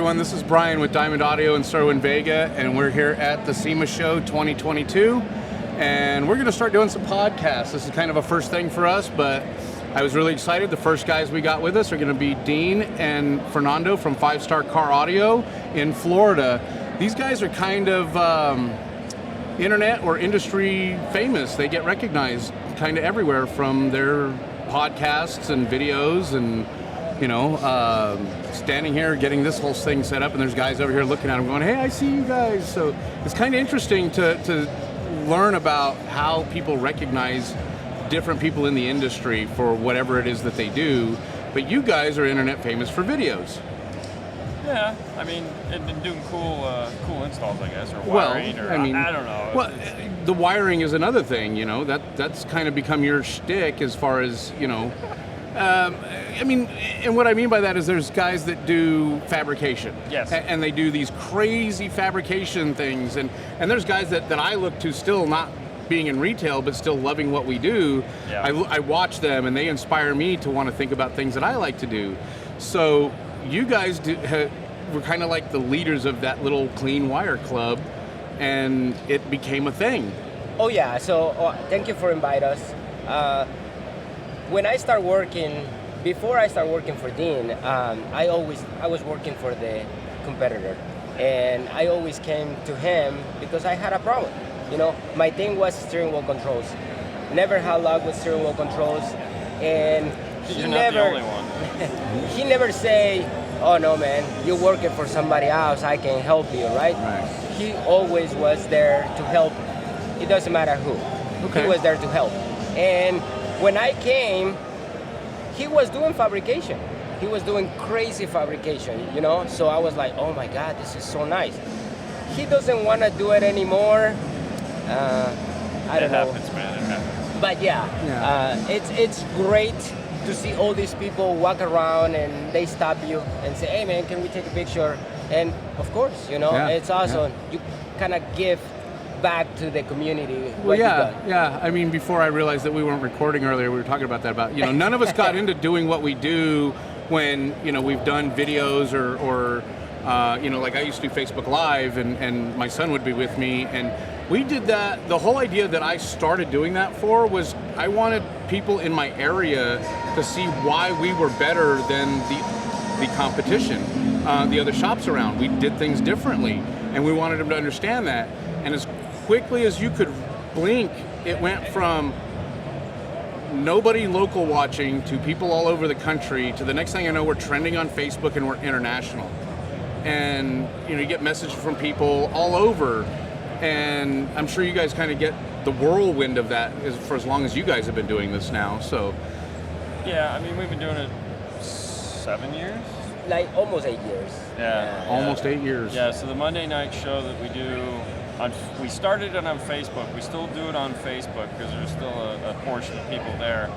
everyone. This is Bryan with Diamond Audio and Cerwin Vega, and we're here at the SEMA Show 2022, and we're going to start doing some podcasts. This is kind of a first thing for us, but I was really excited. The first guys we got with us are going to be Dean and Fernando from 5 Star Car Audio in Florida. These guys are kind of internet or industry famous. They get recognized kind of everywhere from their podcasts and videos, and standing here getting this whole thing set up, and there's guys over here looking at them going, hey, I see you guys. So it's kind of interesting to learn about how people recognize different people in the industry for whatever it is that they do. But you guys are internet famous for videos. Yeah, I mean, and doing cool installs, I guess, or wiring, I don't know. Well, the wiring is another thing, that's kind of become your shtick as far as, and what I mean by that is there's guys that do fabrication. Yes. And they do these crazy fabrication things, and there's guys that I look to still not being in retail, but still loving what we do. Yeah. I watch them, and they inspire me to want to think about things that I like to do. So you guys were kind of like the leaders of that little clean wire club, and it became a thing. Oh yeah, so thank you for inviting us. When I start working, before I start working for Dean, I was working for the competitor, and I always came to him because I had a problem. My thing was steering wheel controls. Never had luck with steering wheel controls, and You're not the only one. he never say, oh no man, you're working for somebody else, I can help you, right? He always was there to help. It doesn't matter who. Okay. He was there to help. And when I came, he was doing fabrication. He was doing crazy fabrication, So I was like, oh my God, this is so nice. He doesn't want to do it anymore. I don't know. It happens, man. It happens. But it's great to see all these people walk around and they stop you and say, hey man, can we take a picture? And of course, it's awesome. You kind of give back to the community. Well, yeah. I mean, before I realized that we weren't recording earlier, we were talking about that. About none of us got into doing what we do when we've done videos or like I used to do Facebook Live, and my son would be with me, and we did that. The whole idea that I started doing that for was I wanted people in my area to see why we were better than the competition, the other shops around. We did things differently, and we wanted them to understand that. And as quickly as you could blink, it went from nobody local watching to people all over the country to the next thing I know, we're trending on Facebook and we're international. And you get messages from people all over, and I'm sure you guys kind of get the whirlwind of that for as long as you guys have been doing this now. So yeah, I mean, we've been doing it 7 years. Like almost 8 years. Yeah. Almost 8 years. Yeah. So the Monday night show that we do, we started it on Facebook. We still do it on Facebook because there's still a portion of people there.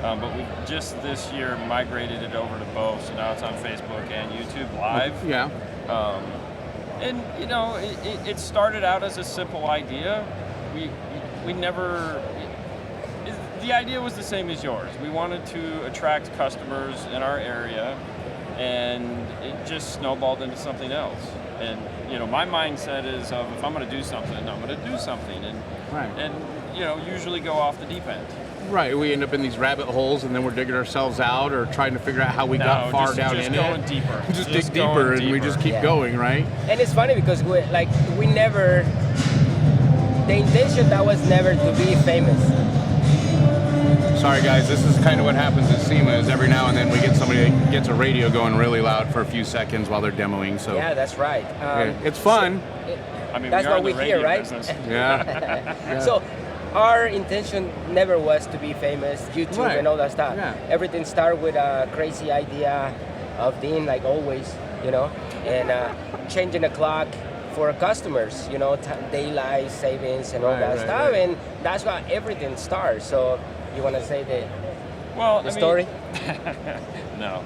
But we just this year migrated it over to both, so now it's on Facebook and YouTube Live. Yeah. And it started out as a simple idea. We never. The idea was the same as yours. We wanted to attract customers in our area, and it just snowballed into something else. And my mindset is of if I'm going to do something, I'm going to do something, and usually go off the deep end. Right, we end up in these rabbit holes, and then we're digging ourselves out or trying to figure out how we got far down in it. Just going deeper. Just dig deeper, and we just keep going, right? And it's funny because we never, the intention that was never to be famous. Sorry guys, this is kind of what happens at SEMA is every now and then we get somebody that gets a radio going really loud for a few seconds while they're demoing. So yeah, that's right. It's fun. That's what we hear, right? Yeah. So our intention never was to be famous, YouTube and all that stuff. Yeah. Everything started with a crazy idea of Dean, like always, and changing the clock for customers, daylight savings and all that stuff, and that's how everything starts. So you want to say the story? No.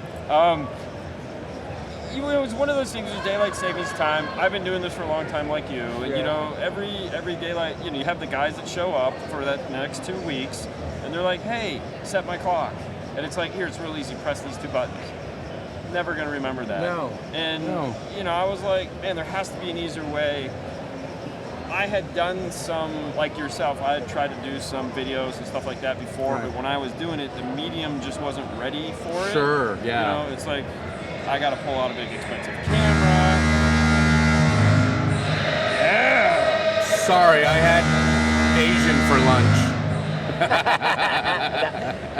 It was one of those things with daylight savings time. I've been doing this for a long time like you. And, every daylight, you have the guys that show up for that next 2 weeks, and they're like, hey, set my clock. And it's like, here, it's real easy, press these 2 buttons. never going to remember that. No. And, you know, I was like, man, there has to be an easier way. I had done some, like yourself, I had tried to do some videos and stuff like that before, but when I was doing it, the medium just wasn't ready for it. Sure, yeah. You know, it's like, I got to pull out a big expensive camera. Yeah! Sorry, I had Asian for lunch.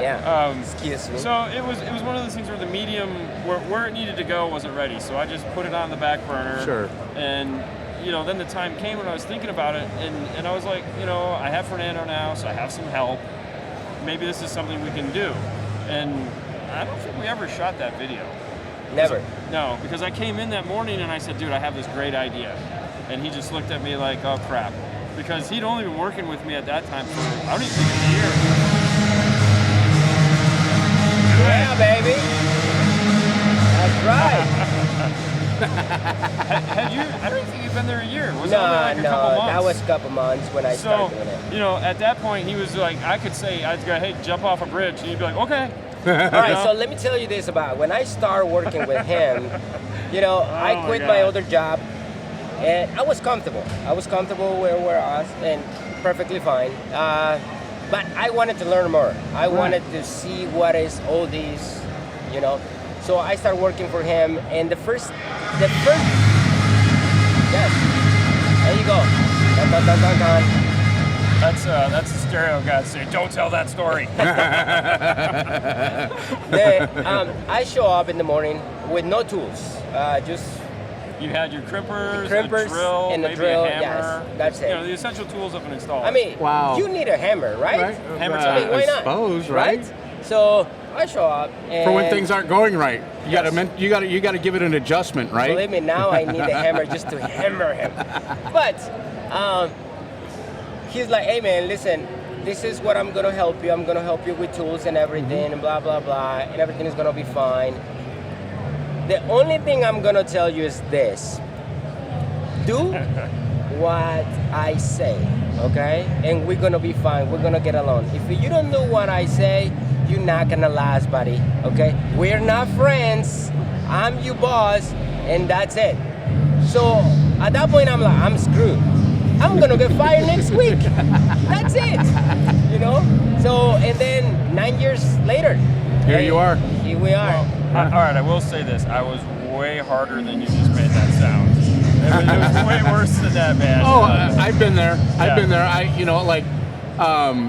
Yeah. Excuse me. So it was one of those things where the medium, where it needed to go, wasn't ready. So I just put it on the back burner. Sure. And, you know, then the time came when I was thinking about it, and I was like, you know, I have Fernando now, so I have some help. Maybe this is something we can do. And I don't think we ever shot that video. Never. No, because I came in that morning and I said, dude, I have this great idea. And he just looked at me like, oh, crap. Because he'd only been working with me at that time for, I don't even think, a year. Yeah, baby. That's right. Had you? I don't think you've been there a year. Was it only like a couple months? That was a couple months when I started doing it. You know, at that point, he was like, I could say, I'd go, hey, jump off a bridge, and he'd be like, okay. All right, so let me tell you this about when I started working with him. You know, I quit my other job, and I was comfortable. I was comfortable where I was, and perfectly fine. But I wanted to learn more. I wanted to see what is all these, you know. So I started working for him, and the first, yes, there you go. Dun, dun, dun, dun, dun. That's the stereo guy saying, don't tell that story. I show up in the morning with no tools, just you had your crimpers, a crimpers drill, and a maybe drill. a hammer. Yes, that's it. You know, the essential tools of an installer. I mean, Wow. you need a hammer, right? Hammer I mean, why I not? suppose, right? So I show up, and For when things aren't going right, you gotta give it an adjustment, right? believe me, now I need a hammer just to hammer him. But he's like, hey man, listen, this is what I'm gonna help you. I'm gonna help you with tools and everything, and blah blah blah, and everything is gonna be fine. The only thing I'm gonna tell you is this: do what I say, okay? And we're gonna be fine. We're gonna get along. If you don't do what I say, you're not gonna last, buddy. Okay? We're not friends. I'm your boss, and that's it. So at that point, I'm like, I'm screwed. I'm gonna get fired next week. That's it. You know? So, and then 9 years later, Here you are. Here we are. All right, I will say this. I was way harder than you just made that sound. It was way worse than that, man. Oh, I've been there. I've Yeah. been there.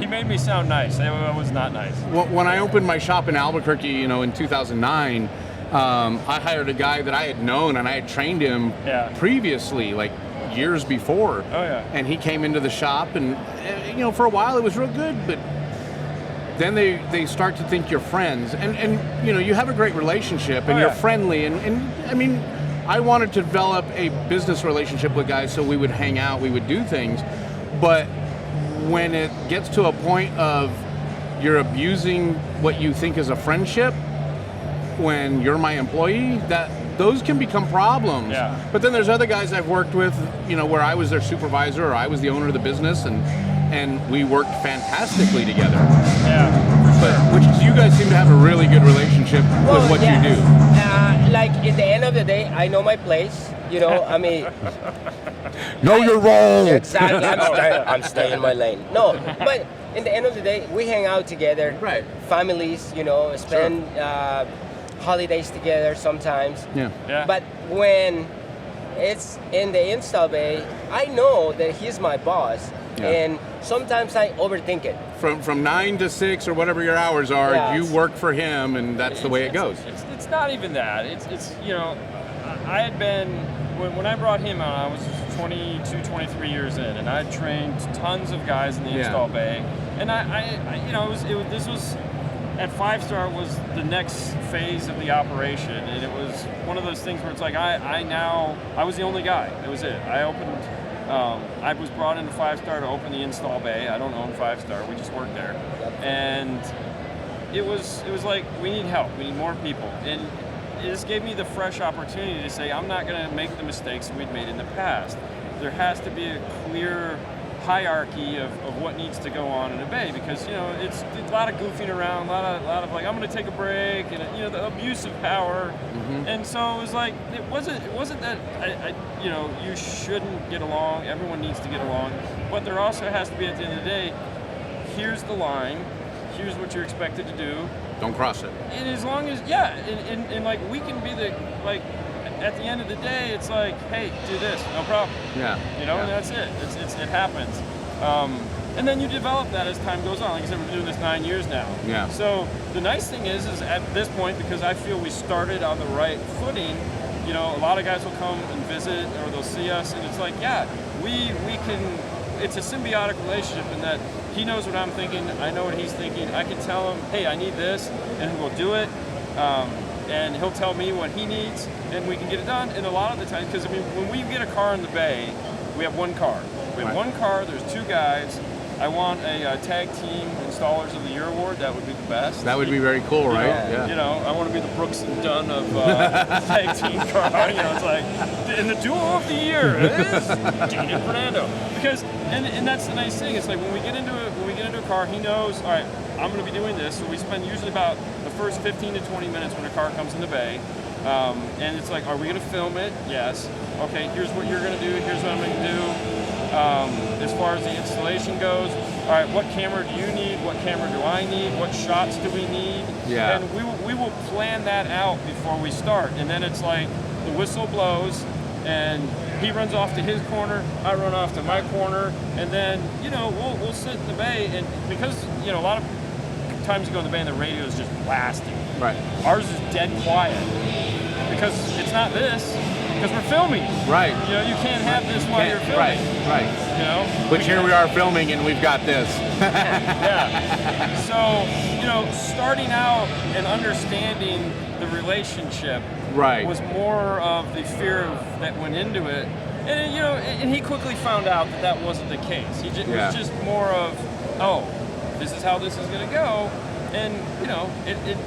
He made me sound nice. It was not nice. When I opened my shop in Albuquerque, you know, in 2009, I hired a guy that I had known and I had trained him previously, like years before. Oh, yeah. And he came into the shop, and you know, for a while it was real good, but then they start to think you're friends, and you know, you have a great relationship and you're friendly, and I mean, I wanted to develop a business relationship with guys so we would hang out, we would do things, but when it gets to a point of you're abusing what you think is a friendship, when you're my employee, those can become problems. Yeah. But then there's other guys I've worked with, you know, where I was their supervisor or I was the owner of the business, and we worked fantastically together. Yeah, for sure. Which you guys seem to have a really good relationship with what you do. Like at the end of the day, I know my place. You know, I mean, Know your role. exactly. I'm staying in my lane. No, but in the end of the day, we hang out together. Right. Families, you know, spend holidays together sometimes. Yeah. But when it's in the install bay, I know that he's my boss, and sometimes I overthink it. From 9 to 6 or whatever your hours are, Yes. you work for him, and that's the way it goes. It's not even that. It's you know, I had been, when I brought him on, I was 22, 23 years in, and I had trained tons of guys in the install bay, and I you know, this was at 5-star was the next phase of the operation, and it was one of those things where it's like I was the only guy. It was it. I opened. I was brought into 5-star to open the install bay. I don't own 5-star. We just work there, and it was like, we need help. We need more people, and it just gave me the fresh opportunity to say, I'm not going to make the mistakes we'd made in the past. There has to be a clear hierarchy of what needs to go on in a bay, because it's a lot of goofing around, a lot of like, I'm going to take a break, and the abuse of power. And so it was like, it wasn't that you shouldn't get along. Everyone needs to get along, but there also has to be, at the end of the day, here's the line, here's what you're expected to do. Don't cross it. And as long as and like, we can be the, like, at the end of the day, it's like, hey, do this, no problem. Yeah. And that's it. It happens. And then you develop that as time goes on. Like I said, we're doing this 9 years now. Yeah. So the nice thing is at this point, because I feel we started on the right footing, a lot of guys will come and visit, or they'll see us, and it's like, we can. It's a symbiotic relationship in that he knows what I'm thinking, I know what he's thinking. I can tell him, hey, I need this, and he'll do it. And he'll tell me what he needs, and we can get it done. And a lot of the time, because when we get a car in the bay, we have one car. We have one car. There's two guys. I want a tag team installers of the year award. That would be the best. That would be very cool, right? I want to be the Brooks and Dunn of tag team car. It's like, and the duo of the year is Dean and Fernando. Because and that's the nice thing. It's like when we get into a car, he knows, all right, I'm going to be doing this. So we spend usually about the first 15 to 20 minutes when a car comes in the bay. And it's like, are we going to film it? Yes. Okay, here's what you're going to do. Here's what I'm going to do. As far as the installation goes, all right, what camera do you need? What camera do I need? What shots do we need? Yeah. And we will plan that out before we start. And then it's like the whistle blows, and he runs off to his corner, I run off to my corner, and then we'll sit in the bay, and because a lot of times you go in the bay and the radio is just blasting. Right. Ours is dead quiet because it's not this. Because we're filming. Right. You can't have this while you're filming. Right. But here we are filming, and we've got this. Yeah. So, starting out and understanding the relationship was more of the fear that went into it. And, and he quickly found out that wasn't the case. It was just more of, this is how this is going to go. And,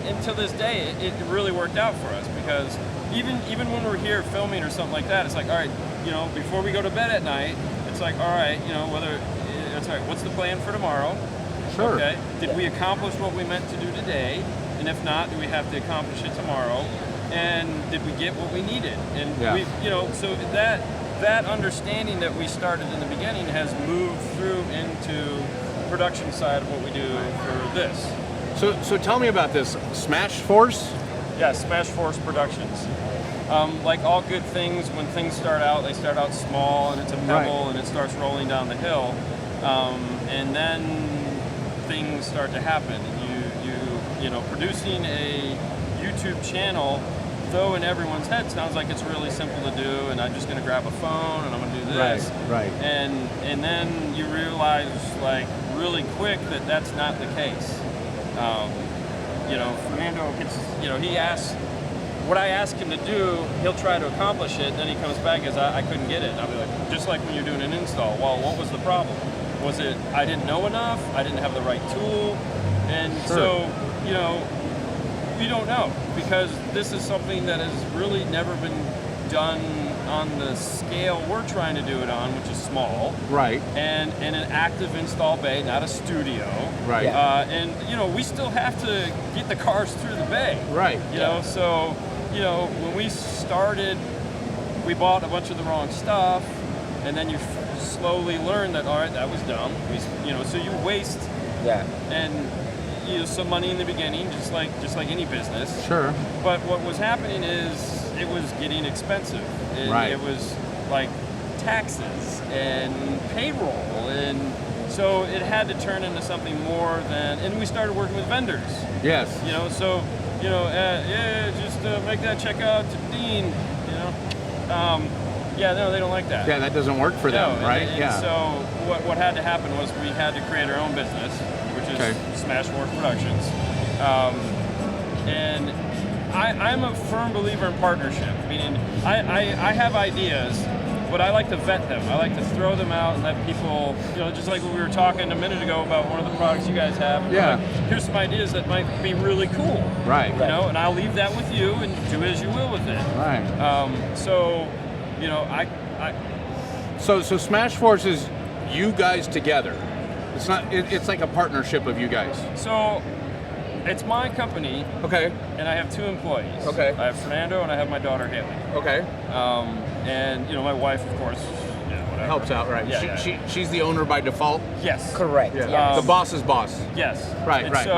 until this day, it really worked out for us, because even when we're here filming or something like that, it's like, all right, before we go to bed at night, it's like, all right, what's the plan for tomorrow? Sure. Okay. Did we accomplish what we meant to do today? And if not, do we have to accomplish it tomorrow? And did we get what we needed? And so that understanding that we started in the beginning has moved through into production side of what we do for this. So tell me about this Smash Force. Yeah, Smash Force Productions. Like all good things, when things start out, they start out small, and it's a pebble, and it starts rolling down the hill, and then things start to happen. Producing a YouTube channel, though in everyone's head sounds like it's really simple to do, and I'm just going to grab a phone and I'm going to do this. Right. And then you realize, like, really quick that that's not the case. Fernando gets, he asks, what I ask him to do, he'll try to accomplish it, then he comes back as I couldn't get it. And I'll be like, just like when you're doing an install, well, what was the problem? Was it I didn't know enough? I didn't have the right tool? And so, we don't know, because this is something that has really never been done on the scale we're trying to do it on, which is small. Right. And an active install bay, not a studio. Right. And, we still have to get the cars through the bay. Right. So, when we started, we bought a bunch of the wrong stuff, and then you slowly learn that, all right, that was dumb. So you waste and some money in the beginning, just like any business. Sure. But what was happening is it was getting expensive. It was like taxes and payroll, and so it had to turn into something more than. And we started working with vendors. Yes. Just make that check out to Dean. No, they don't like that. Yeah, that doesn't work for them, right? And so what had to happen was we had to create our own business, which is Smash Force Productions. And I'm a firm believer in partnership, meaning I have ideas, but I like to vet them. I like to throw them out and let people, just like when we were talking a minute ago about one of the products you guys have. Yeah. Like, here's some ideas that might be really cool. Right. And I'll leave that with you and do as you will with it. Right. So Smash Force is, you guys together? It's not. It's like a partnership of you guys. So it's my company, Okay. and I have 2 employees. Okay. I have Fernando, and I have my daughter Haley. Okay. And my wife, of course, whatever. Helps out, right? Yeah, She's the owner by default. Yes. Correct. Yeah. Yes. The boss's boss. Yes. Right, And right, so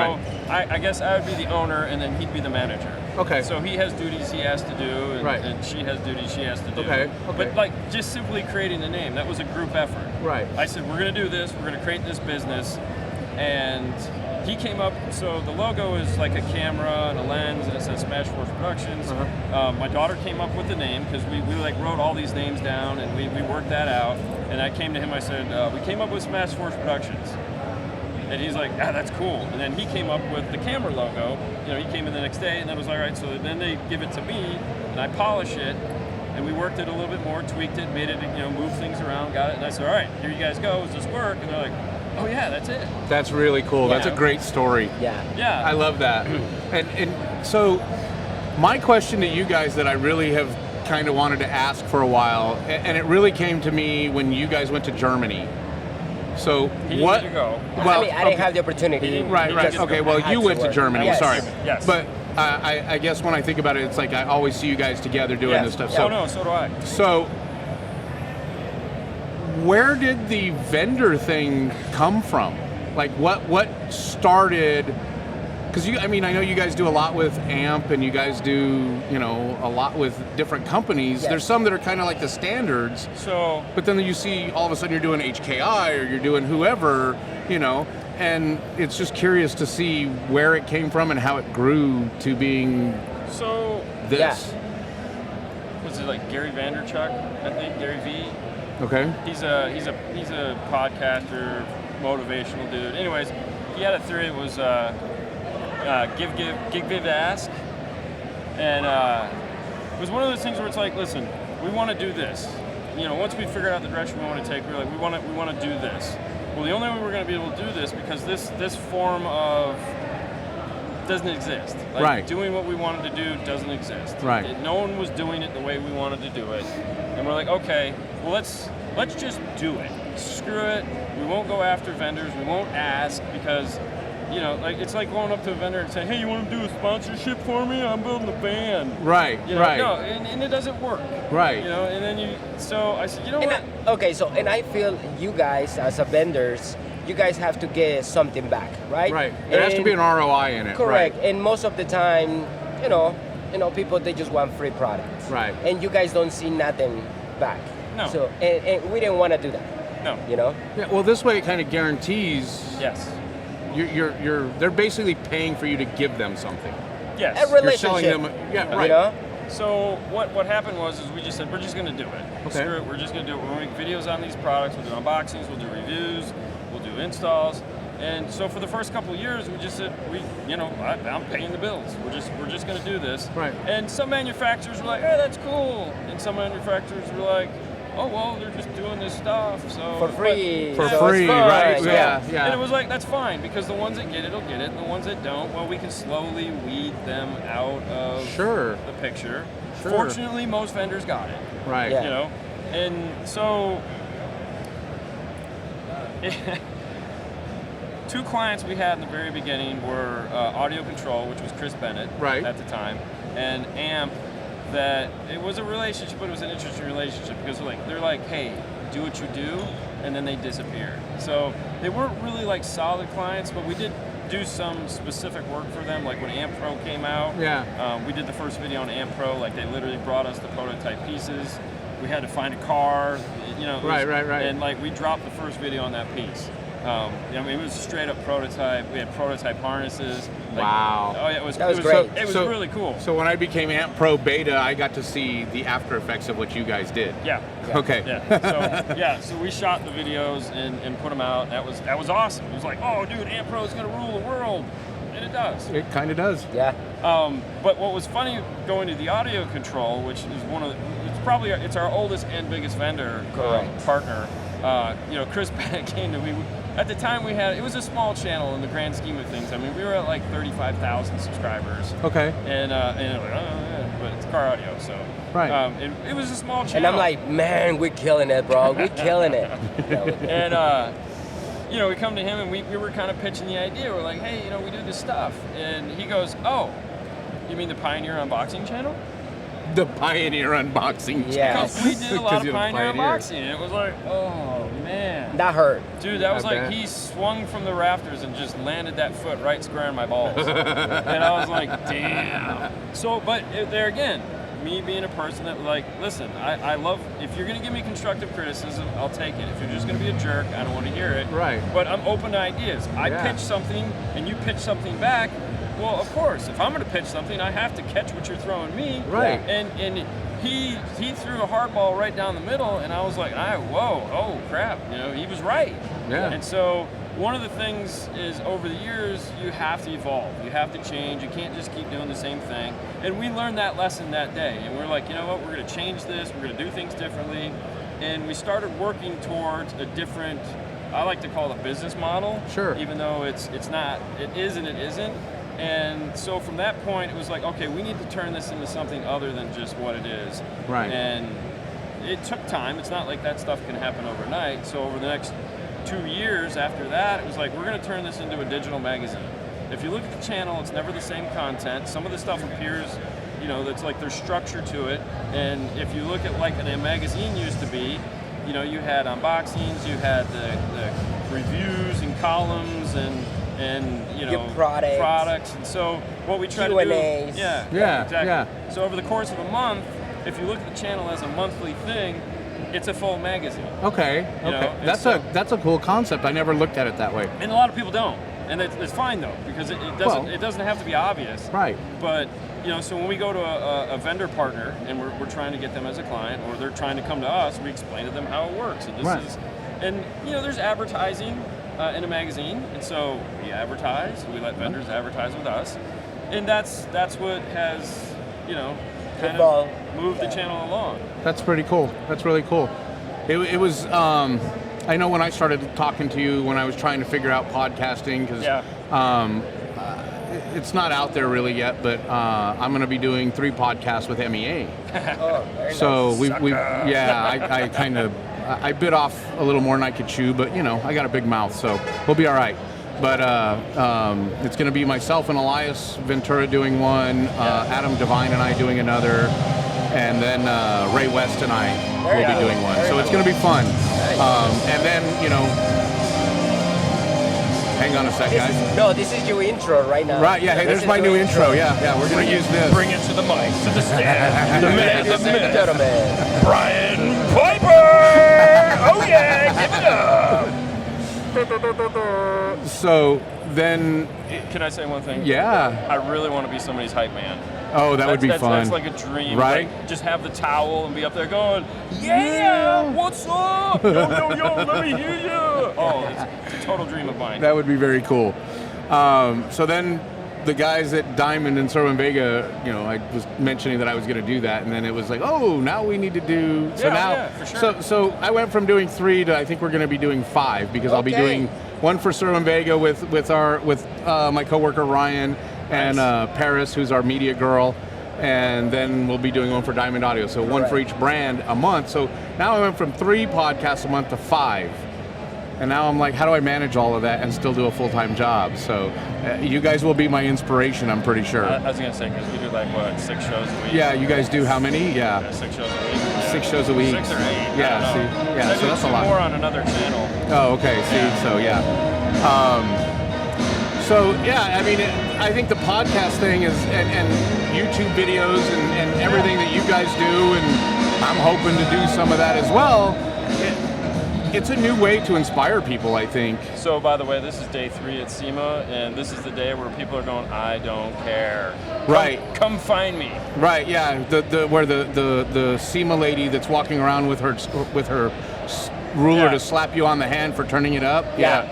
right. I guess I would be the owner, and then he'd be the manager. Okay. So he has duties he has to do, and, Right. and she has duties she has to do. Okay, okay. But like just simply creating the name, that was a group effort. Right. I said, we're going to do this. We're going to create this business, and he came up. So the logo is like a camera and a lens, and it says Smash Force Productions. My daughter came up with the name because we like wrote all these names down, and we worked that out. And I came to him. I said, we came up with Smash Force Productions. And he's like, that's cool. And then he came up with the camera logo. He came in the next day, and then was all right. So then they give it to me, and I polish it, and we worked it a little bit more, tweaked it, made it, move things around, got it. And I said, all right, here you guys go. Does this work? And they're like, oh yeah, that's it. That's really cool. Yeah. That's a great story. Yeah. Yeah. I love that. and so my question to you guys that I really have kind of wanted to ask for a while, and it really came to me when you guys went to Germany. So He didn't what? get to go. I didn't have the opportunity. Right. Okay. Well, I had you to went to work. Germany. Yes. Sorry. Yes. But I guess when I think about it, it's like I always see you guys together doing Yes. this stuff. Oh no, so do I. So, where did the vendor thing come from? Like, what started? Because I know you guys do a lot with AMP, and you guys do, a lot with different companies. Yes. There's some that are kind of like the standards, So but then you see all of a sudden you're doing HKI or you're doing whoever, and it's just curious to see where it came from and how it grew to being this. Yeah. was it like Gary Vaynerchuk? I think Gary V. Okay. He's a podcaster, motivational dude. Anyways, he had a theory. It was give ask, and it was one of those things where it's like, listen, we want to do this. Once we figured out the direction we want to take, we're like, we want to do this. Well, the only way we're going to be able to do this because this form of doesn't exist. Like, right. Doing what we wanted to do doesn't exist. Right. No one was doing it the way we wanted to do it, and we're like, okay, well let's just do it. Screw it. We won't go after vendors. We won't ask because, it's like going up to a vendor and saying, hey, you want to do a sponsorship for me? I'm building a van. Right. Right. No, and it doesn't work. Right. And then so I said, what? And I feel you guys as a vendors, you guys have to get something back, right? Right. There has to be an ROI in it. Correct. Right. And most of the time, people, they just want free products. Right. And you guys don't see nothing back. No. So, and we didn't want to do that. No. Yeah, well, this way it kind of guarantees. Yes. They're basically paying for you to give them something. Yes. A relationship. You're selling them. Yeah. Right. So what happened was we just said we're just going to do it. Okay. Screw it. We're just going to do it. We'll make videos on these products. We'll do unboxings. We'll do reviews. We'll do installs. And so for the first couple of years, we just said I'm paying the bills. We're just going to do this. Right. And some manufacturers were like, hey, that's cool. And some manufacturers were like, oh well, they're just doing this stuff. So for free. For So free, it's fine. right? Yeah. And it was like, that's fine, because the ones that get it will get it, and the ones that don't, well, we can slowly weed them out of the picture. Sure. Fortunately, most vendors got it. Right. Yeah. And so two clients we had in the very beginning were Audio Control, which was Chris Bennett at the time, and AMP. That it was a relationship, but it was an interesting relationship because they're like, hey, do what you do, and then they disappeared. So they weren't really like solid clients, but we did do some specific work for them. Like when AMP Pro came out, we did the first video on AMP Pro. Like they literally brought us the prototype pieces. We had to find a car, Right. and like we dropped the first video on that piece. It was a straight up prototype. We had prototype harnesses. Wow. Oh yeah, it was great. It was really cool. So when I became AMP Pro Beta, I got to see the after effects of what you guys did. Yeah. Okay. Yeah. So we shot the videos and put them out. And that was awesome. It was like, oh, dude, AMP Pro is gonna rule the world, and it does. It kind of does. Yeah. But what was funny going to the Audio Control, which is it's our oldest and biggest vendor partner. Chris Bennett came to me. At the time it was a small channel in the grand scheme of things. I mean, we were at like 35,000 subscribers. Okay. And like, oh, yeah. but it's car audio, so. Right. It was a small channel. And I'm like, man, we're killing it, bro. We're killing it. And, you know, we come to him and we were kind of pitching the idea. We're like, hey, you know, we do this stuff. And he goes, oh, you mean the Pioneer Unboxing channel? The Pioneer Unboxing. Yes. Because we did a lot of You're the Pioneer pioneer. Unboxing. And it was like, oh, man. That hurt. Dude, that was I like bet. he swung from the rafters and just landed that foot right square in my balls. And I was like, damn. So, but there again, me being a person that like, listen, I love, if you're going to give me constructive criticism, I'll take it. If you're just going to be a jerk, I don't want to hear it. Right. But I'm open to ideas. I Yeah. pitch something and you pitch something back. Well, of course, if I'm going to pitch something, I have to catch what you're throwing me. Right. And he threw a hard ball right down the middle, and I was like, whoa, oh crap, you know, he was right. Yeah. And so one of the things is over the years, you have to evolve. You have to change. You can't just keep doing the same thing. And we learned that lesson that day. And we're like, you know what, we're going to change this. We're going to do things differently. And we started working towards a different, I like to call it a business model. Sure. Even though it's not, it is and it isn't. And so from that point, it was like, okay, we need to turn this into something other than just what it is. Right. And it took time. It's not like that stuff can happen overnight. So over the next 2 years after that, it was like, we're going to turn this into a digital magazine. If you look at the channel, it's never the same content. Some of the stuff appears, you know, that's like there's structure to it. And if you look at like a magazine used to be, you know, you had unboxings, you had the reviews and columns and you know, Your products. And so what we try to do, Q&As. yeah, exactly. Yeah. So over the course of a month, if you look at the channel as a monthly thing, it's a full magazine. Okay. You know, Okay. and That's a cool concept. I never looked at it that way. And a lot of people don't, and it's fine though, because it doesn't have to be obvious. Right. But you know, so when we go to a vendor partner and we're trying to get them as a client, or they're trying to come to us, we explain to them how it works. And Right. and you know, there's advertising in a magazine, and so we advertise. We let vendors advertise with us, and that's what has, you know, kind of moved the channel along. That's pretty cool. That's really cool. It was. I know when I started talking to you when I was trying to figure out podcasting, because it's not out there really yet, but I'm going to be doing 3 podcasts with MEA. Oh, very So nice. I kind of I bit off a little more than I could chew, but you know, I got a big mouth, so we'll be all right. But it's going to be myself and Elias Ventura doing one, Adam Devine and I doing another, and then Ray West and I will be doing one. So it's going to be fun. And then, you know, hang on a sec, guys. This is your intro right now. Right, yeah, hey, there's my new intro. Yeah, we're going to use this. Bring it to the mic, to the stand. The man, Ladies and gentlemen. Bryan Piper! Oh yeah, give it up! So then, Can I say one thing? yeah. I really want to be somebody's hype man. Oh, that would be fun. That's like a dream, Right? Like, just have the towel and be up there going, yeah, what's up? Yo, let me hear you. Oh, it's a total dream of mine. That would be very cool. So then the guys at Diamond and Cerwin Vega, you know, I was mentioning that I was going to do that, and then it was like, oh, now we need to do. So for sure. So I went from doing 3 to I think we're going to be doing 5, because I'll be doing one for Cerwin Vega with my coworker Ryan and Paris, who's our media girl, and then we'll be doing one for Diamond Audio. So one for each brand a month. So now I went from 3 podcasts a month to 5. And now I'm like, how do I manage all of that and still do a full-time job? So you guys will be my inspiration, I'm pretty sure. I was going to say, because we do like, what, 6 shows a week? Yeah, you guys do how many? Yeah. 6 shows a week. Yeah. 6 shows a week. 6 or 8. Yeah, see, yeah, so that's a lot. More on another channel. Oh, okay, see, Yeah. so yeah. So yeah, I mean, I think the podcast thing is, and YouTube videos and everything that you guys do, and I'm hoping to do some of that as well. It's a new way to inspire people, I think. So, by the way, this is day 3 at SEMA, and this is the day where people are going, I don't care. Come find me. Right, yeah. Where the SEMA lady that's walking around with her ruler to slap you on the hand for turning it up. Yeah.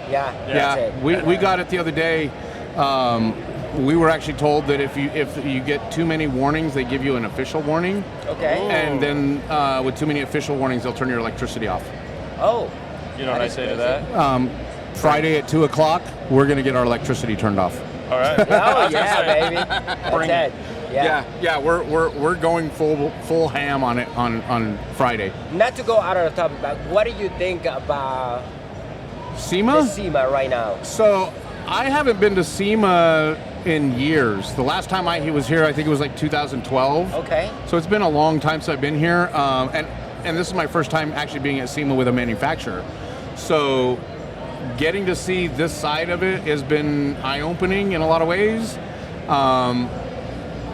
We got it the other day. We were actually told that if you get too many warnings, they give you an official warning. Okay. And then with too many official warnings, they'll turn your electricity off. Oh. You know what I say to that? Friday at 2:00, we're going to get our electricity turned off. All right. Oh, yeah, baby. Bring That's it. it. Yeah. We're going full ham on it on Friday. Not to go out of the topic, but what do you think about SEMA? the SEMA right now? So I haven't been to SEMA in years. The last time he was here, I think it was like 2012. Okay. So it's been a long time since I've been here, and this is my first time actually being at SEMA with a manufacturer. So getting to see this side of it has been eye-opening in a lot of ways.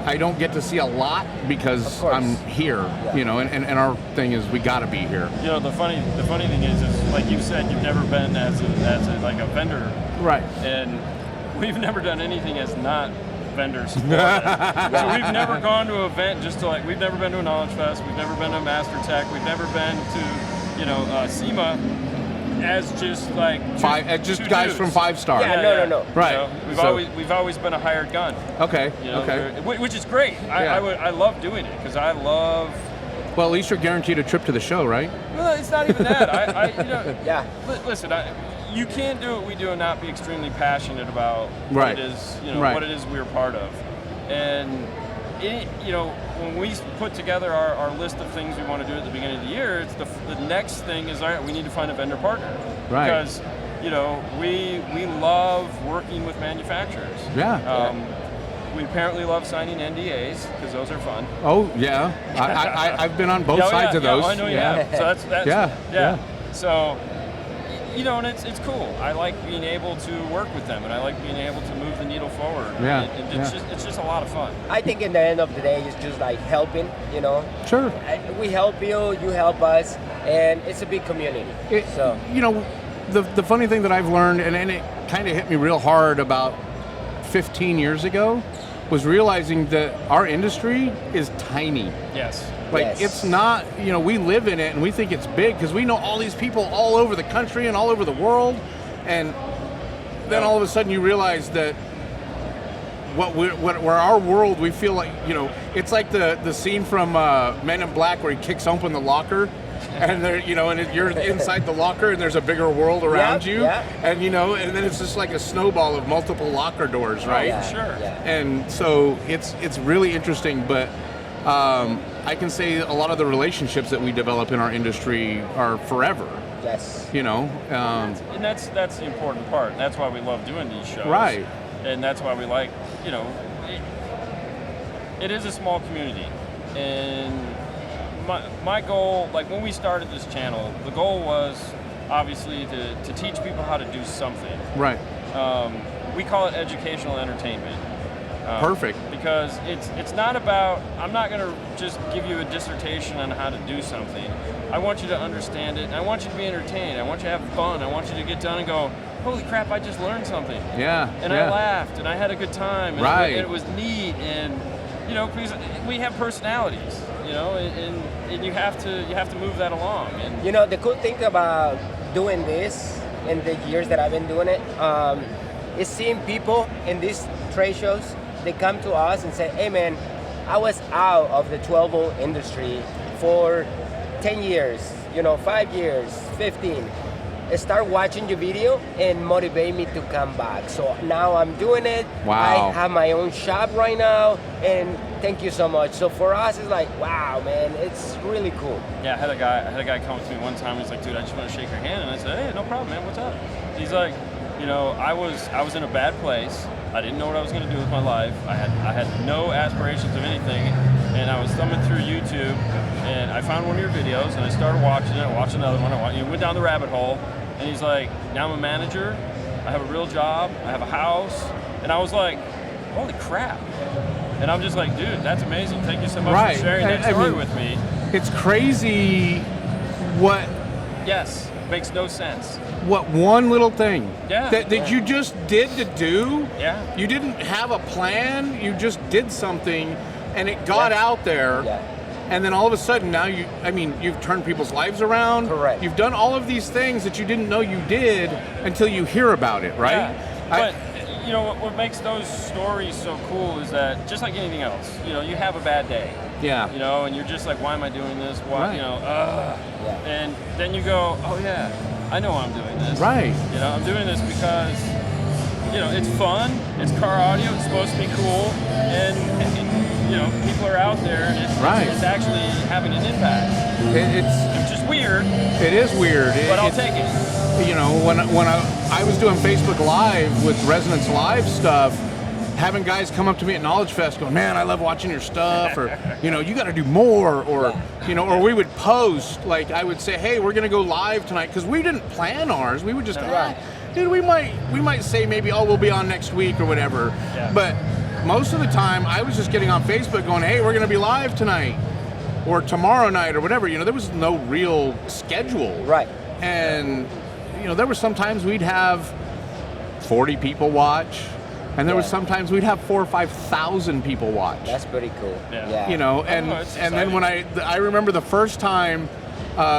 I don't get to see a lot because I'm here, and our thing is we got to be here. The funny thing is like you said, you've never been as a vendor, right? And we've never done anything as not vendor supported. So we've never gone to an event we've never been to a Knowledge Fest, we've never been to a Master Tech, we've never been to SEMA as just like just guys dudes from 5 Star. Yeah, no. Right. We've always been a hired gun. Okay. Which is great. I love doing it because I love. Well, at least you're guaranteed a trip to the show, right? Well, it's not even that. Listen, you can't do what we do and not be extremely passionate about what it is, what it is we're part of, and when we put together our list of things we want to do at the beginning of the year, it's the next thing is, all right, we need to find a vendor partner. Right. Because, we love working with manufacturers. We apparently love signing NDAs because those are fun. Oh, yeah. I've been on both sides of those. I know you have. So that's So, and it's cool. I like being able to work with them, and I like being able to move the needle forward. It's just a lot of fun. I think in the end of the day, it's just like helping, Sure. We help you, you help us, and it's a big community. The funny thing that I've learned, and it kind of hit me real hard about 15 years ago, was realizing that our industry is tiny. Yes. It's not, we live in it and we think it's big because we know all these people all over the country and all over the world, and then all of a sudden you realize that where our world, we feel like, it's like the scene from Men in Black where he kicks open the locker and there, and you're inside the locker and there's a bigger world around you, and and then it's just like a snowball of multiple locker doors, right? Sure. And so it's really interesting, but I can say a lot of the relationships that we develop in our industry are forever. Yes. And that's the important part. That's why we love doing these shows. Right. And that's why we like, it is a small community. And my goal, like when we started this channel, the goal was obviously to teach people how to do something. Right. We call it educational entertainment. Perfect. Because it's not about, I'm not going to just give you a dissertation on how to do something. I want you to understand it, and I want you to be entertained. I want you to have fun. I want you to get done and go, holy crap, I just learned something. Yeah. And I laughed, and I had a good time. And it was neat, and because we have personalities, and you have to move that along. And the cool thing about doing this in the years that I've been doing it is seeing people in these trade shows. They come to us and say, hey man, I was out of the 12-volt industry for 10 years, 5 years, 15. Start watching your video and motivate me to come back. So now I'm doing it. Wow. I have my own shop right now, and thank you so much. So for us, it's like, wow, man, it's really cool. Yeah, I had a guy come to me one time. He's like, dude, I just want to shake your hand. And I said, hey, no problem, man. What's up? He's like, I was in a bad place. I didn't know what I was going to do with my life. I had no aspirations of anything, and I was thumbing through YouTube, and I found one of your videos, and I started watching it. I watched another one. I went down the rabbit hole, and he's like, now I'm a manager. I have a real job. I have a house, and I was like, holy crap. And I'm just like, dude, that's amazing. Thank you so much for sharing that story with me. It's crazy what... Yes, makes no sense. What one little thing that you just did to do. Yeah. You didn't have a plan. You just did something, and it got out there. Yeah. And then all of a sudden, now you've turned people's lives around. Correct. You've done all of these things that you didn't know you did until you hear about it, right? Yeah. But what makes those stories so cool is that just like anything else, you have a bad day. Yeah. And you're just like, why am I doing this? Why? Right. And then you go, oh yeah, I know why I'm doing this. Right. I'm doing this because, it's fun. It's car audio. It's supposed to be cool, and people are out there, and it's actually having an impact. It's just weird. It is weird. But I'll take it. When I was doing Facebook Live with Resonance Live stuff, having guys come up to me at Knowledge Fest going, man, I love watching your stuff, or, you got to do more, or, or we would post, like I would say, hey, we're going to go live tonight, because we didn't plan ours. We would just, dude, we might say maybe, we'll be on next week or whatever. Yeah. But most of the time, I was just getting on Facebook going, hey, we're going to be live tonight, or tomorrow night, or whatever. There was no real schedule. Right. And, there were sometimes we'd have 40 people watch, and there was sometimes we'd have 4,000 or 5,000 people watch. That's pretty cool. Yeah. And then when I remember the first time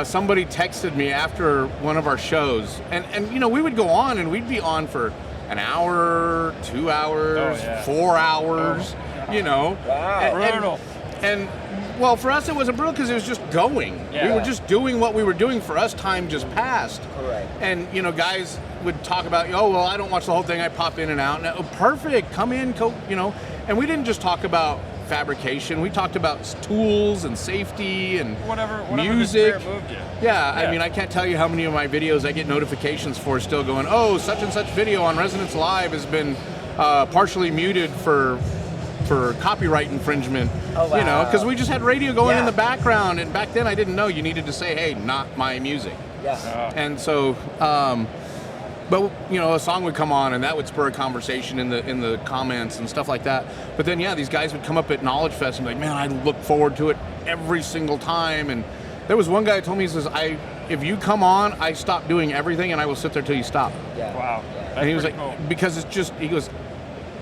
somebody texted me after one of our shows, and we would go on and we'd be on for an hour, 2 hours, 4 hours, Wow. Brutal. And well, for us it wasn't brutal because it was just going. Yeah. We were just doing what we were doing. For us, time just passed. Correct. And guys would talk about, I don't watch the whole thing. I pop in and out. And, perfect, come in, And we didn't just talk about fabrication. We talked about tools and safety and whatever music. The spirit moved you. Yeah, I mean, I can't tell you how many of my videos I get notifications for still going, such and such video on Resonance Live has been partially muted for copyright infringement. Oh, wow. Because we just had radio going in the background, and back then I didn't know you needed to say, hey, not my music. Yeah. And so, but a song would come on, and that would spur a conversation in the comments and stuff like that. But then, these guys would come up at Knowledge Fest and be like, man, I look forward to it every single time. And there was one guy who told me, he says, if you come on, I stop doing everything, and I will sit there till you stop. Yeah. Wow. That's and he was like, cool. because it's just, he goes,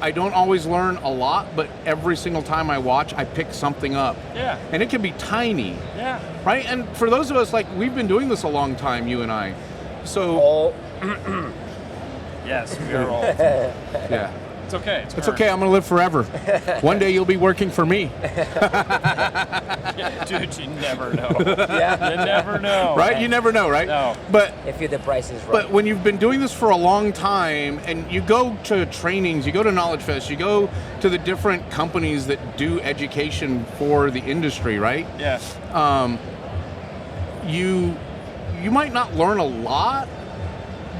I don't always learn a lot, but every single time I watch, I pick something up. Yeah. And it can be tiny. Yeah. Right? And for those of us, we've been doing this a long time, you and I. So. Yes, we are all. Yeah. It's okay. It's okay. I'm going to live forever. One day you'll be working for me. Dude, you never know. Yeah. You never know. Right? You never know, right? No. But if the price is right. But when you've been doing this for a long time, and you go to trainings, you go to Knowledge Fest, you go to the different companies that do education for the industry, right? Yeah. You might not learn a lot,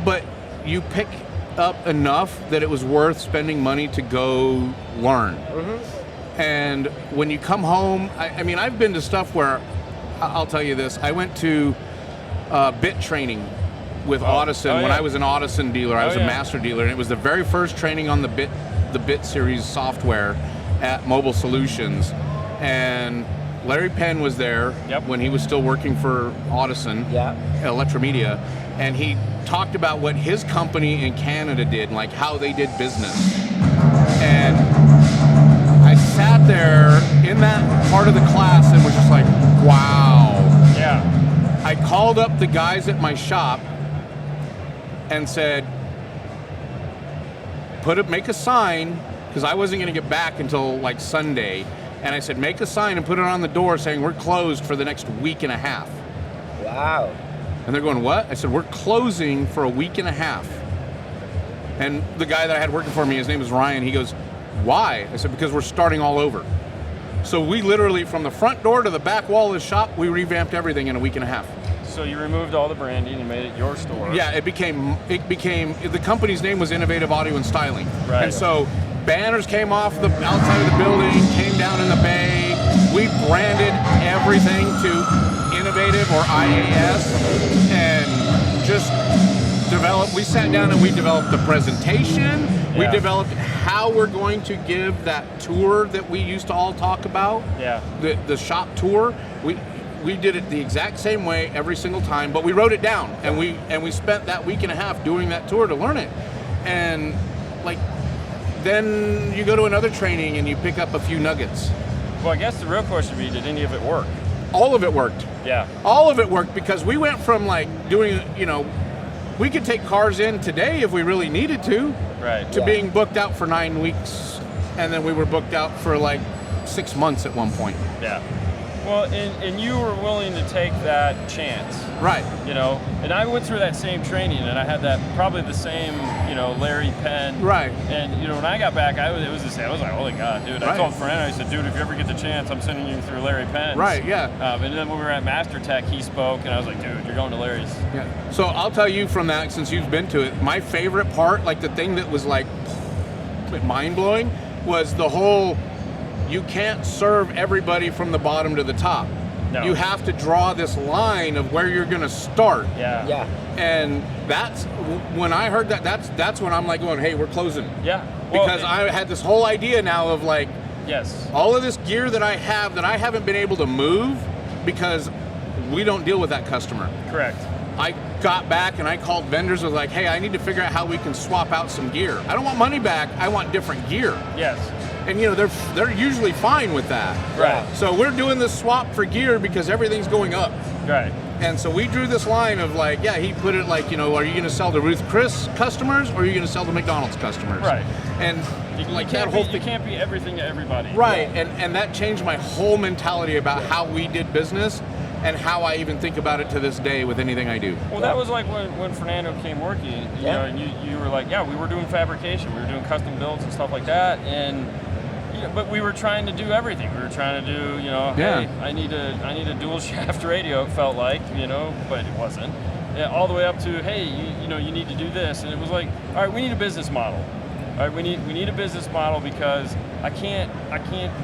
but you pick up enough that it was worth spending money to go learn. Mm-hmm. And when you come home, I mean, I've been to stuff where, I'll tell you this, I went to bit training with Audison when I was an Audison dealer. I was a master dealer, and it was the very first training on the bit series software at Mobile Solutions. And Larry Penn was there when he was still working for Audison, Electromedia, and he talked about what his company in Canada did and how they did business. And I sat there in that part of the class and was just like, wow. Yeah. I called up the guys at my shop and said, make a sign, because I wasn't going to get back until Sunday. And I said, make a sign and put it on the door saying we're closed for the next week and a half. Wow. And they're going, what? I said, we're closing for a week and a half. And the guy that I had working for me, his name was Ryan, he goes, why? I said, because we're starting all over. So we literally, from the front door to the back wall of the shop, we revamped everything in a week and a half. So you removed all the branding and made it your store. Yeah, it became, the company's name was Innovative Audio and Styling. Right. And so banners came off the outside of the building, came down in the bay. We branded everything to Innovative or IAS, and just we sat down and we developed the presentation. We developed how we're going to give that tour that we used to all talk about. Yeah. The shop tour. We did it the exact same way every single time, but we wrote it down, and we spent that week and a half doing that tour to learn it. And then you go to another training and you pick up a few nuggets. Well, I guess the real question would be, did any of it work? All of it worked. Yeah. All of it worked, because we went from doing, we could take cars in today if we really needed to. Right. To being booked out for 9 weeks, and then we were booked out for 6 months at one point. Yeah. Well, and you were willing to take that chance. Right. You know, and I went through that same training, and I had that probably the same, you know, Larry Penn. Right. And you know, when I got back, it was the same. I was like, holy God, dude! I told Fernando, I said, dude, if you ever get the chance, I'm sending you through Larry Penn. Right. Yeah. And then when we were at Master Tech, he spoke, and I was like, dude, you're going to Larry's. Yeah. So I'll tell you from that, since you've been to it, my favorite part, like the thing that was like mind blowing, was the whole. You can't serve everybody from the bottom to the top. No. You have to draw this line of where you're going to start. Yeah. Yeah. And that's when I heard that. That's when I'm like going, hey, we're closing. Yeah. Well, Because I had this whole idea now of like, yes, all of this gear that I have that I haven't been able to move because we don't deal with that customer. correct. I got back and I called vendors. I was like, hey, I need to figure out how we can swap out some gear. I don't want money back. I want different gear. Yes. And you know, they're usually fine with that. Right. So we're doing this swap for gear because everything's going up. Right. And so we drew this line of like, yeah, he put it like, you know, are you going to sell to Ruth Chris customers or are you going to sell to McDonald's customers? Right. And You like can't that whole be, thing. you can't be everything to everybody. Right. And that changed my whole mentality about how we did business and how I even think about it to this day with anything I do. Well, that was like when Fernando came working, you know, and you were like, yeah, we were doing fabrication, we were doing custom builds and stuff like that, and you know, but we were trying to do everything. We were trying to do, you know, hey, I need a dual shaft radio. It felt like, you know, but it wasn't. Yeah, all the way up to, hey, you know, you need to do this, and it was like, all right, we need a business model. All right, we need a business model because I can't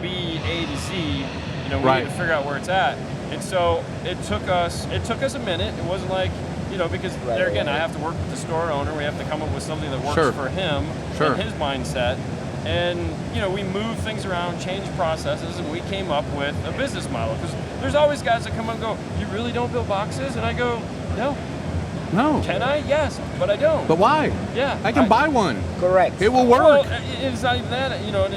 be A to Z. You know, we need to figure out where it's at. And so it took us a minute. It wasn't like, you know, because there again, I have to work with the store owner. We have to come up with something that works for him and his mindset. And, you know, we moved things around, changed processes, and we came up with a business model. Because there's always guys that come and go, you really don't build boxes? And I go, no. No. Can I? Yes, but I don't. But why? Yeah. I can buy one. Correct. It will work. Well, it's not even that, you know, and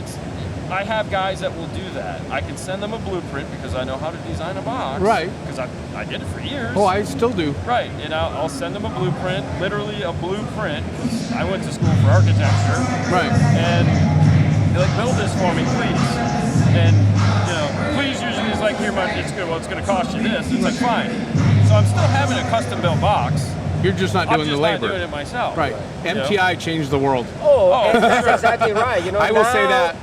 I have guys that will do that. I can send them a blueprint because I know how to design a box. Right. Because I did it for years. Oh, I still do. Right, and I'll send them a blueprint, literally a blueprint. I went to school for architecture. Right. And they're like, build this for me, please. And, you know, please usually is like, here, it's good. Well, it's going to cost you this. It's like, fine. So I'm still having a custom built box. You're just not doing the labor. I'm just not doing it myself. Right. MTI changed the world. That's exactly right. You know, I will say that.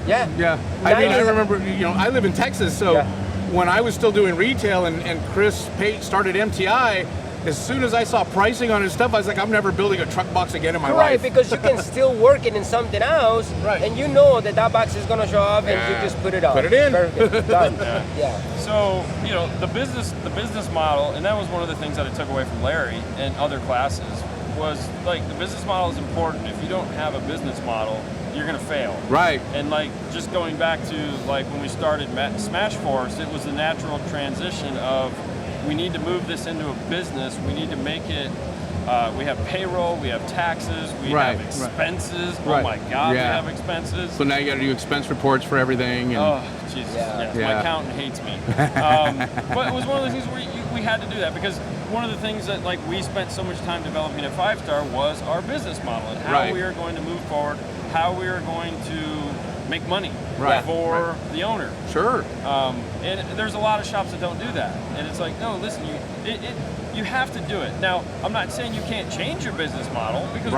Yeah. I mean, I remember, you know, I live in Texas, so when I was still doing retail and Chris Pate started MTI, as soon as I saw pricing on his stuff, I was like, I'm never building a truck box again in my life. Right, because you can still work it in something else, and you know that box is going to show up, and you just put it on. Put it in. Very good. Done. So, you know, the business model, and that was one of the things that I took away from Larry and other classes, was like the business model is important. If you don't have a business model, you're going to fail. Right. And like just going back to like when we started Smash Force, it was the natural transition of we need to move this into a business. We need to make it. We have payroll, we have taxes, we have expenses. Oh my God, we have expenses. So now you got to do expense reports for everything. And oh Jesus, yes. My accountant hates me. But it was one of the things where we had to do that because one of the things that like we spent so much time developing at 5-Star was our business model and how we are going to move forward, how we are going to make money for the owner. Sure. And there's a lot of shops that don't do that. And it's like, no, listen, you have to do it. Now, I'm not saying you can't change your business model because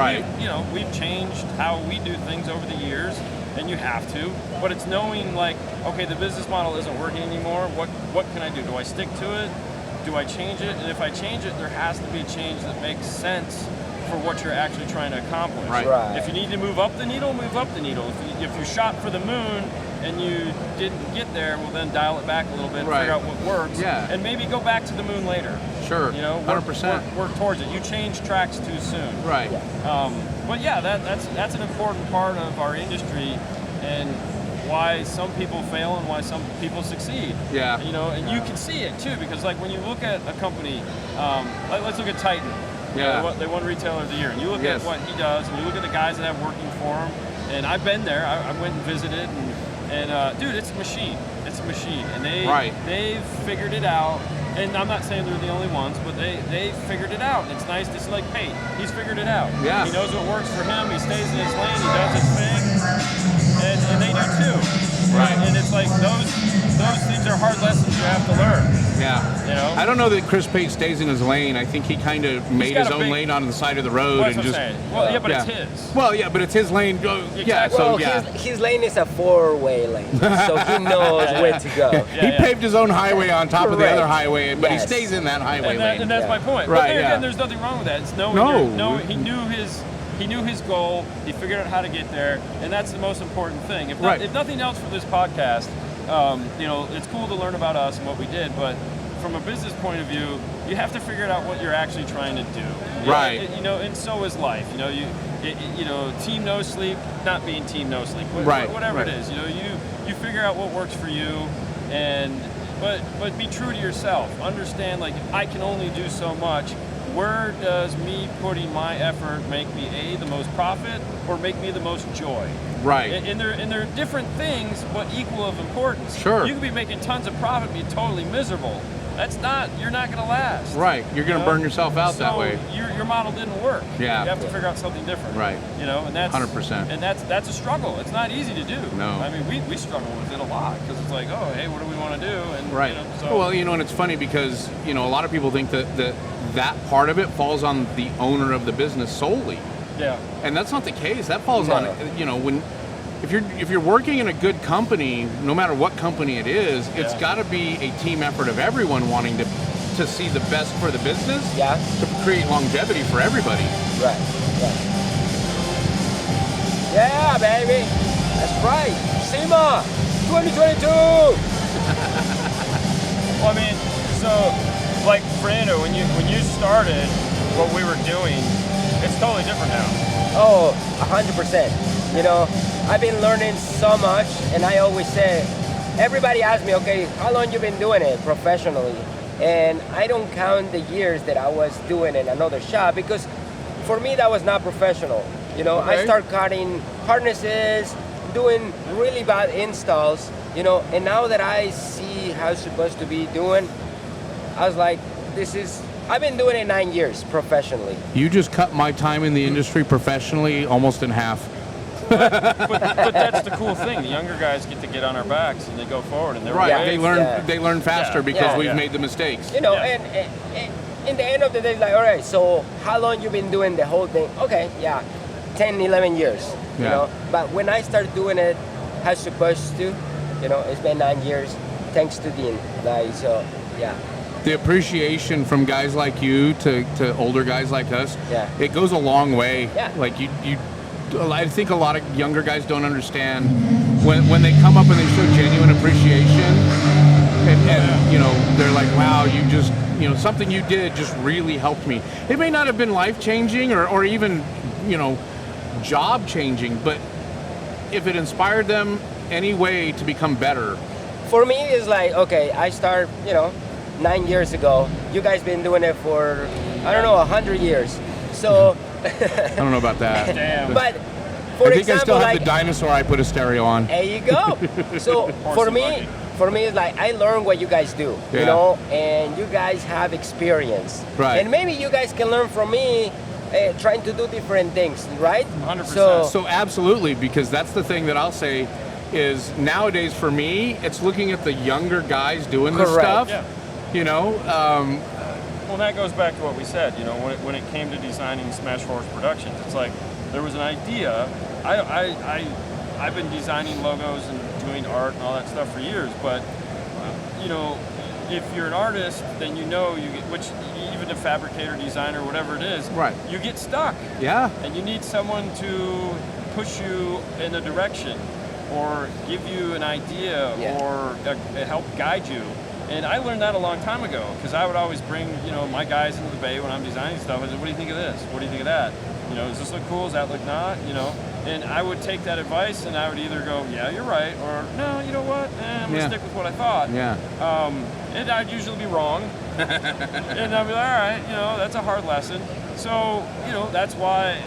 we've changed how we do things over the years, and you have to. But it's knowing like, okay, the business model isn't working anymore. What can I do? Do I stick to it? Do I change it? And if I change it, there has to be a change that makes sense for what you're actually trying to accomplish. Right. If you need to move up the needle, move up the needle. If you shot for the moon and you didn't get there, well then dial it back a little bit and figure out what works. Yeah. And maybe go back to the moon later. Sure. You know, 100%. Work towards it. You change tracks too soon. Right. But yeah, that's an important part of our industry and why some people fail and why some people succeed. Yeah. You know, and you can see it too because like when you look at a company, let's look at Titan. Yeah. They won Retailer of the Year. And you look at what he does, and you look at the guys that have working for him. And I've been there. I went and visited, and dude, it's a machine. It's a machine, and they've figured it out. And I'm not saying they're the only ones, but they figured it out. And it's nice to see, like, hey, he's figured it out. Yeah. He knows what works for him. He stays in his lane. He does his thing, and they do too. Right. And it's like those things things are hard lessons you have to learn. Yeah. You know? I don't know that Chris Pate stays in his lane. I think he kind of made his own lane on the side of the road Well, that's and what just. I'm saying. Well, yeah, but it's his. Well, yeah, but it's his lane. Yeah, Exactly. so Well, yeah. his lane is a 4-way lane, so he knows where to go. He paved his own highway on top of the Correct. other highway, but Yes. he stays in that highway lane. And that's my point. Right, But there yeah. again, there's nothing wrong with that. It's knowing he knew his goal. He figured out how to get there, and that's the most important thing. If nothing else for this podcast, it's cool to learn about us and what we did, but from a business point of view, you have to figure out what you're actually trying to do. Right. And so is life. Team no sleep, not being team no sleep. Whatever it is. You figure out what works for you, but be true to yourself. Understand, like, I can only do so much. Where does me putting my effort make me the most profit or make me the most joy? Right. And they're different things, but equal of importance. Sure. You could be making tons of profit, be totally miserable. You're not going to last. Right. You're going to burn yourself out that way. Your model didn't work. Yeah. You have to figure out something different. Right. And that's 100%. And that's a struggle. It's not easy to do. No. I mean, we struggle with it a lot because it's like, oh, hey, what do we want to do? And right. Well, and it's funny because a lot of people think that part of it falls on the owner of the business solely. Yeah. And that's not the case. That falls on when. If you're working in a good company, no matter what company it is, it's got to be a team effort of everyone wanting to see the best for the business. Yeah. To create longevity for everybody. Right. Yeah, baby. That's right. SEMA 2022. Well, I mean, so like Fernando, when you started what we were doing, it's totally different now. Oh, 100%. I've been learning so much, and I always say, everybody asks me, okay, how long you been doing it professionally? And I don't count the years that I was doing in another shop because for me that was not professional. Okay. I start cutting harnesses, doing really bad installs, and now that I see how it's supposed to be doing, I was like, I've been doing it 9 years professionally. You just cut my time in the industry professionally almost in half. But that's the cool thing. The younger guys get to get on our backs and they go forward and they're right. They learn faster because we've made the mistakes. And in the end of the day, it's like, all right, so how long you been doing the whole thing? Okay, 10, 11 years. But when I started doing it as supposed to, it's been 9 years, thanks to Dean. The appreciation from guys like you to older guys like us, it goes a long way. Yeah. Like I think a lot of younger guys don't understand when they come up and they show genuine appreciation and they're like, wow, you just something you did just really helped me. It may not have been life-changing or even job changing, but if it inspired them any way to become better. For me, it's like, okay, I start 9 years ago. You guys been doing it for 100 years. So I don't know about that. Damn. But for I think example, I still have the dinosaur I put a stereo on. There you go. So for me, it's like I learn what you guys do, and you guys have experience. Right. And maybe you guys can learn from me trying to do different things, right? 100%. So absolutely, because that's the thing that I'll say is nowadays for me, it's looking at the younger guys doing this stuff. Yeah. Well, that goes back to what we said. When it came to designing Smash Force Productions, it's like there was an idea. I've been designing logos and doing art and all that stuff for years, but if you're an artist, then you get, which even a fabricator, designer, whatever it is, right, you get stuck. Yeah. And you need someone to push you in a direction or give you an idea or help guide you. And I learned that a long time ago because I would always bring, my guys into the bay when I'm designing stuff. I said, what do you think of this? What do you think of that? Does this look cool? Does that look not? And I would take that advice and I would either go, yeah, you're right, or no, you know what? I'm gonna stick with what I thought. Yeah. And I'd usually be wrong. And I'd be like, all right, that's a hard lesson. So, that's why,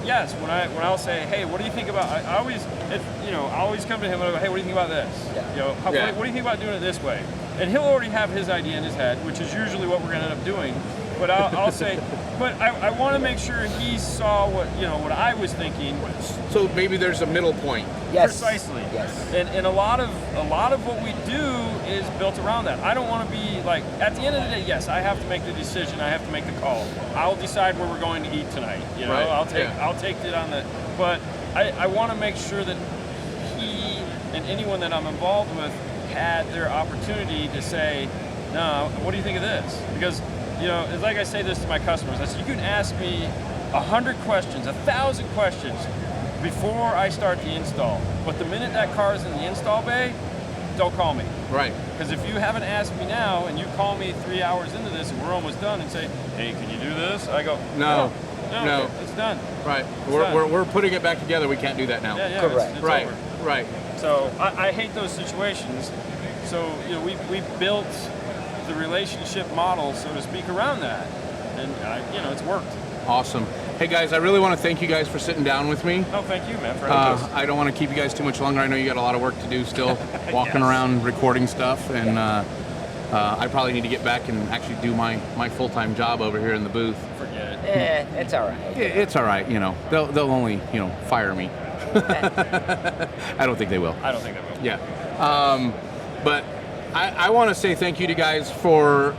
yes, when I'll say, hey, what do you think about? I always come to him and I go, hey, what do you think about this? Yeah. What do you think about doing it this way? And he'll already have his idea in his head, which is usually what we're going to end up doing. But I'll say, but I want to make sure he saw what I was thinking. So maybe there's a middle point. Yes. Precisely. Yes. And a lot of what we do is built around that. I don't want to be like, at the end of the day, yes, I have to make the decision. I have to make the call. I'll decide where we're going to eat tonight. You know, Right. I'll take it on the. But I want to make sure that he and anyone that I'm involved with had their opportunity to say, no, what do you think of this? Because, it's like I say this to my customers. I said, you can ask me 100 questions, 1,000 questions before I start the install. But the minute that car is in the install bay, don't call me. Right. Because if you haven't asked me now and you call me 3 hours into this and we're almost done and say, hey, can you do this? I go, no, it's done. Right. It's We're putting it back together. We can't do that now. Yeah, Correct. It's Right. over. Right. So I hate those situations. So we built the relationship model, so to speak, around that, and it's worked. Awesome. Hey guys, I really want to thank you guys for sitting down with me. Oh, thank you, man, for having us. I don't want to keep you guys too much longer. I know you got a lot of work to do still, walking around recording stuff, and I probably need to get back and actually do my full-time job over here in the booth. Forget it. It's all right. It's all right. They'll only fire me. I don't think they will. I don't think I will. Yeah. But I want to say thank you to guys for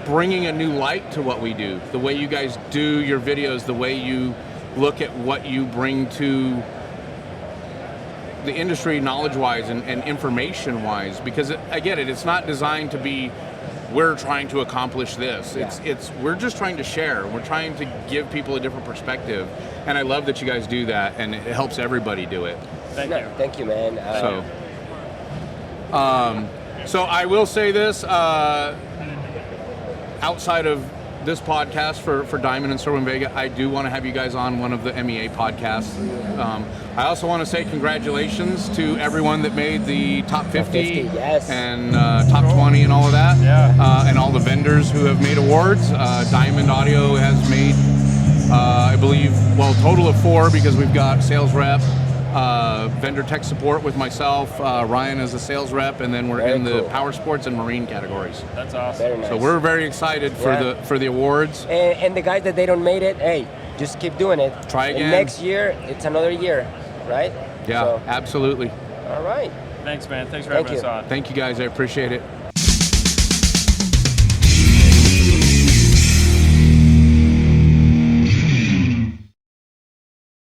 bringing a new light to what we do. The way you guys do your videos, the way you look at what you bring to the industry knowledge-wise and information-wise. Because I get it, it's not designed to be, we're trying to accomplish this. It's we're just trying to share. We're trying to give people a different perspective. And I love that you guys do that, and it helps everybody do it. Thank you. Thank you, man. So I will say this, outside of this podcast for Diamond and Cerwin Vega, I do want to have you guys on one of the MEA podcasts. I also want to say congratulations to everyone that made the top 50, yes. and top 20 and all of that. Yeah. And all the vendors who have made awards. Diamond Audio has made, I believe, a total of 4, because we've got sales rep, vendor tech support with myself, Ryan as a sales rep, and then we're Very in the cool. power sports and marine categories. That's awesome. Very nice. So we're very excited for the awards. And the guys that they don't made it, hey, just keep doing it. Try again. And next year, it's another year, right? Yeah, So, absolutely. all right. Thanks, man. Thanks for Thank having you. us on. Thank you guys. I appreciate it.